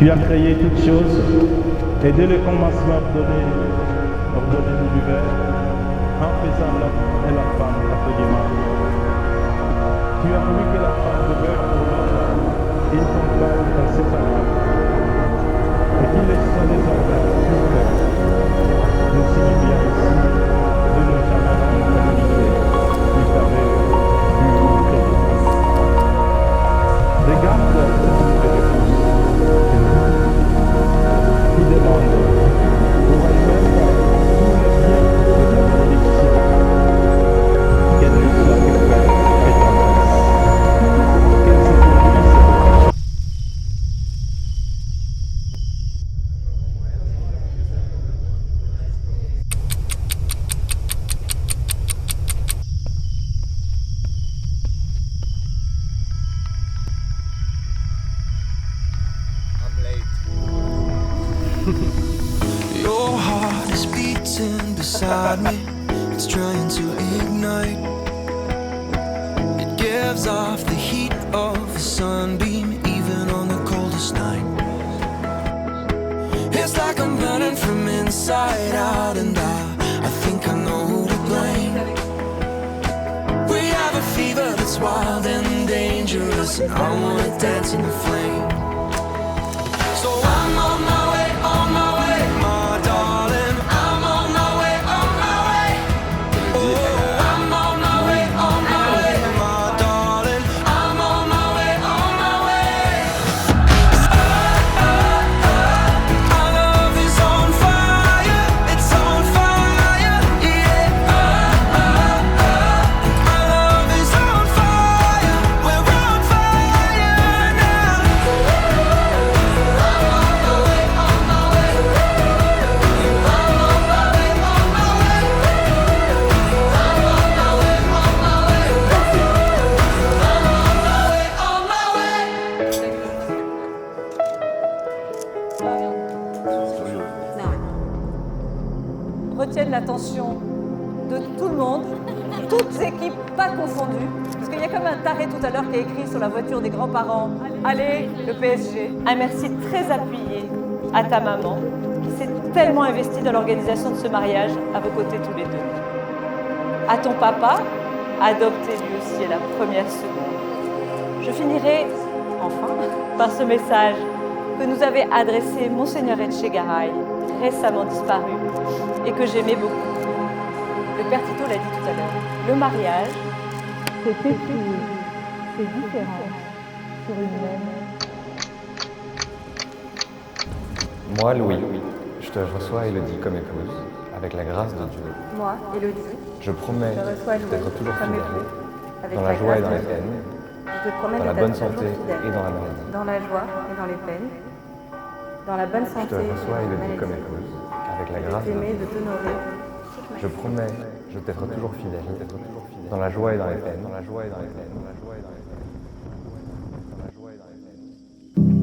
Tu as créé toutes choses, et dès le commencement ordonné l'univers, en faisant l'homme et la femme absolument. Tu as voulu que la femme demeure pour l'homme une compagne inséparable, et qu'il les soit désormais plus clair. Nous signifions ici de ne jamais communiquer, plus avec, plus tôt. Regarde ce type de réponse qui demande pour elle-même tous les biens de la bénédiction, qu'elle ne soit que faite et tendresse, qu'elle se conduise. Your heart is beating beside me. It's trying to ignite. It gives off the heat of a sunbeam, even on the coldest night. It's like I'm burning from inside out, and I think I know who to blame. We have a fever that's wild and dangerous, and I wanna dance in the flame. So I'm on my way, my darling. I'm on my way, oh, I'm on my way, my darling. I'm on my way, Our love is on fire, it's on fire, yeah. Our love is on fire, we're on fire now. Retiennent l'attention de tout le monde, toutes équipes pas confondues, parce qu'il y a comme un taré tout à l'heure qui a écrit sur la voiture des grands-parents « Allez, le PSG ». Un merci très appuyé à ta maman, qui s'est tellement investie dans l'organisation de ce mariage, à vos côtés tous les deux. À ton papa, adopté lui aussi à la première seconde. Je finirai, enfin, par ce message que nous avait adressé Monseigneur Etchegaray, récemment disparu, et que j'aimais beaucoup. Le Père Tito l'a dit tout à l'heure. Le mariage, c'est étudier ces différences sur une même. Moi, Louis, je te reçois, Élodie, comme épouse, avec la grâce de Dieu. Moi, Élodie, Je promets je reçois Louis d'être toujours comme fidèle, époux, avec dans la la joie et grâce dans de les Dieu. peines, Je te promets dans la d'être bonne toujours santé fidèle, et dans la maladie. dans la joie et dans les peines, dans la bonne Je santé te et reçois, dans la Élodie, comme maladie. épouse, avec la De grâce de t'aimer, Dieu. de t'honorer. Je promets d'être toujours fidèle, dans la joie et dans les peines, dans la joie et dans les peines, dans la joie et dans les peines. Dans la joie et dans les peines.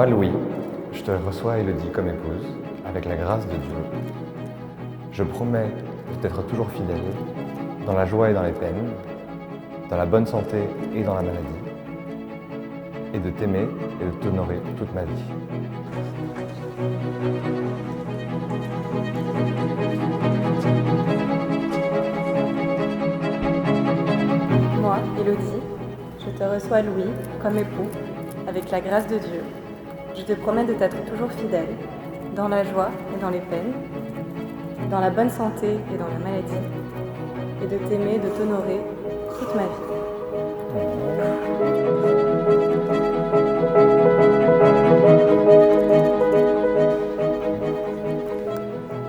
Moi, Louis, je te reçois Élodie comme épouse, avec la grâce de Dieu. Je promets de t'être toujours fidèle, dans la joie et dans les peines, dans la bonne santé et dans la maladie, et de t'aimer et de t'honorer toute ma vie. Moi, Élodie, je te reçois Louis comme époux, avec la grâce de Dieu. Je te promets de t'être toujours fidèle, dans la joie et dans les peines, dans la bonne santé et dans la maladie, et de t'aimer et de t'honorer toute ma vie.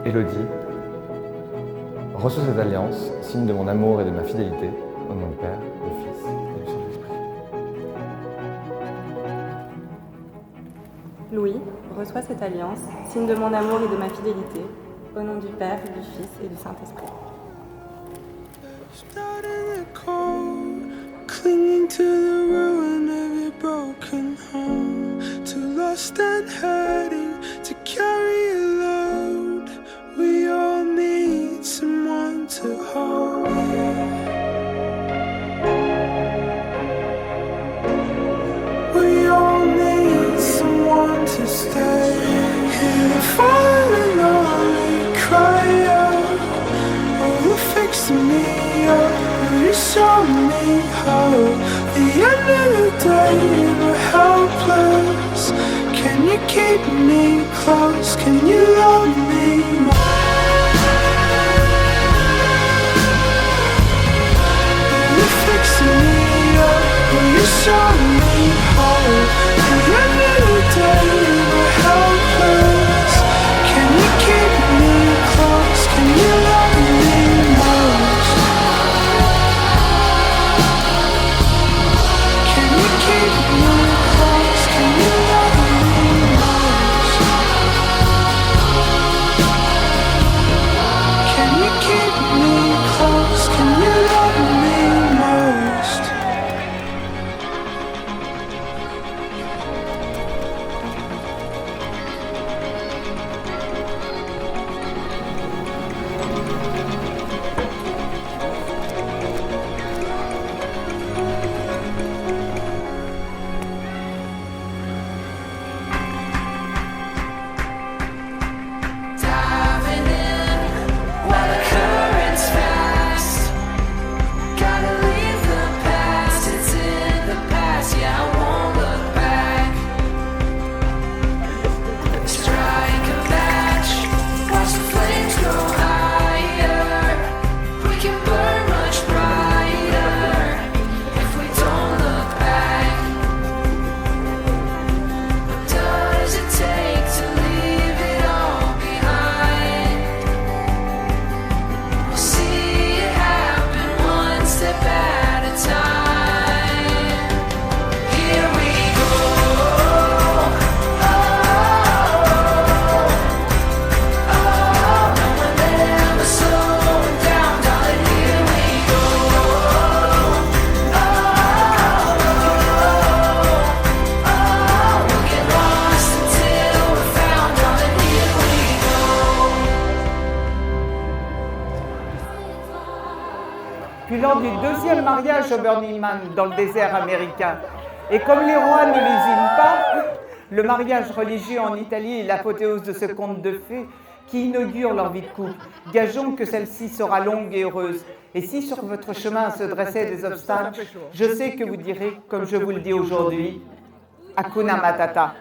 Élodie, reçois cette alliance, signe de mon amour et de ma fidélité, au nom du Père, du Fils et du Saint-Esprit. Louis, reçois cette alliance, signe de mon amour et de ma fidélité, au nom du Père, du Fils et du Saint-Esprit. Out in the cold, clinging to the ruin of your broken home, too lost and hurting to carry a load. We all need someone to hold. We all need someone to stay. Hear the falling only cry out. Oh, you're fixing me up. You show me hope. The end of the day, we're helpless. Can you keep me close? Can you love me more? You're fixing me up. Will you show me hope? The end of the day, we're helpless. Can you keep me close? Can you love me most? Can you keep me close? Can you love me most? Can you keep me close? Can you love me most? Diving in while the current's fast. Gotta leave the past, it's in the past. Yeah, I won't look back. Strike a match, watch the flames go higher. We can burn much brighter if we don't look back. What does it take to leave it all behind? We'll see it happen one step at a time. Here we go. No one ever slowing down, darling. Here we go. We'll get lost until we're found, darling. Here we go. Puis lors du deuxième mariage au Burning Man dans le désert américain. Et comme les rois ne lésinent pas, le mariage religieux en Italie est l'apothéose de ce conte de fées qui inaugure leur vie de couple. Gageons que celle-ci sera longue et heureuse. Et si sur votre chemin se dressaient des obstacles, je sais que vous direz, comme je vous le dis aujourd'hui, Hakuna Matata.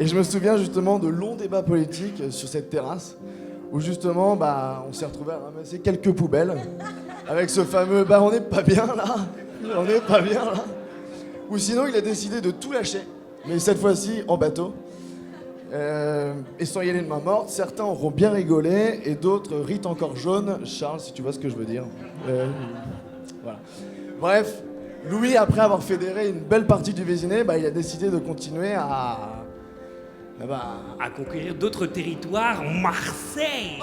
Et je me souviens justement de longs débats politiques sur cette terrasse où justement on s'est retrouvé à ramasser quelques poubelles avec ce fameux bah on n'est pas bien là, on n'est pas bien là. Ou sinon il a décidé de tout lâcher, mais cette fois-ci en bateau. Et sans y aller de main morte, certains auront bien rigolé et d'autres rient encore jaune. Charles, si tu vois ce que je veux dire. Voilà. Bref, Louis, après avoir fédéré une belle partie du Vésinet, bah, il a décidé de continuer à conquérir d'autres territoires, Marseille.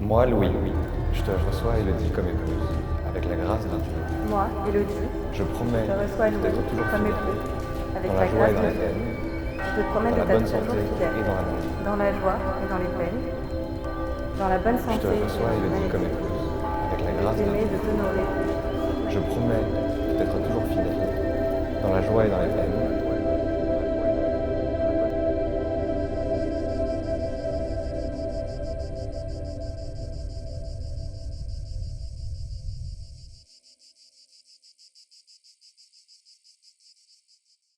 Moi, Louis, je te reçois Élodie comme épouse, avec la grâce de Dieu. Moi, Élodie, Je promets je te reçois Louis d'être toujours comme fidèle, époux, avec dans la la joie et grâce dans de les Dieu. peines, Je te promets dans la d'être bonne toujours santé fidèle, et dans la mort. dans la joie et dans les peines, dans la bonne Je santé te et reçois dans Élodie comme l'humanité, épouse, avec la grâce de d'aimer, Dieu. de t'honorer, Je promets d'être toujours fidèle, dans la joie et dans les peines,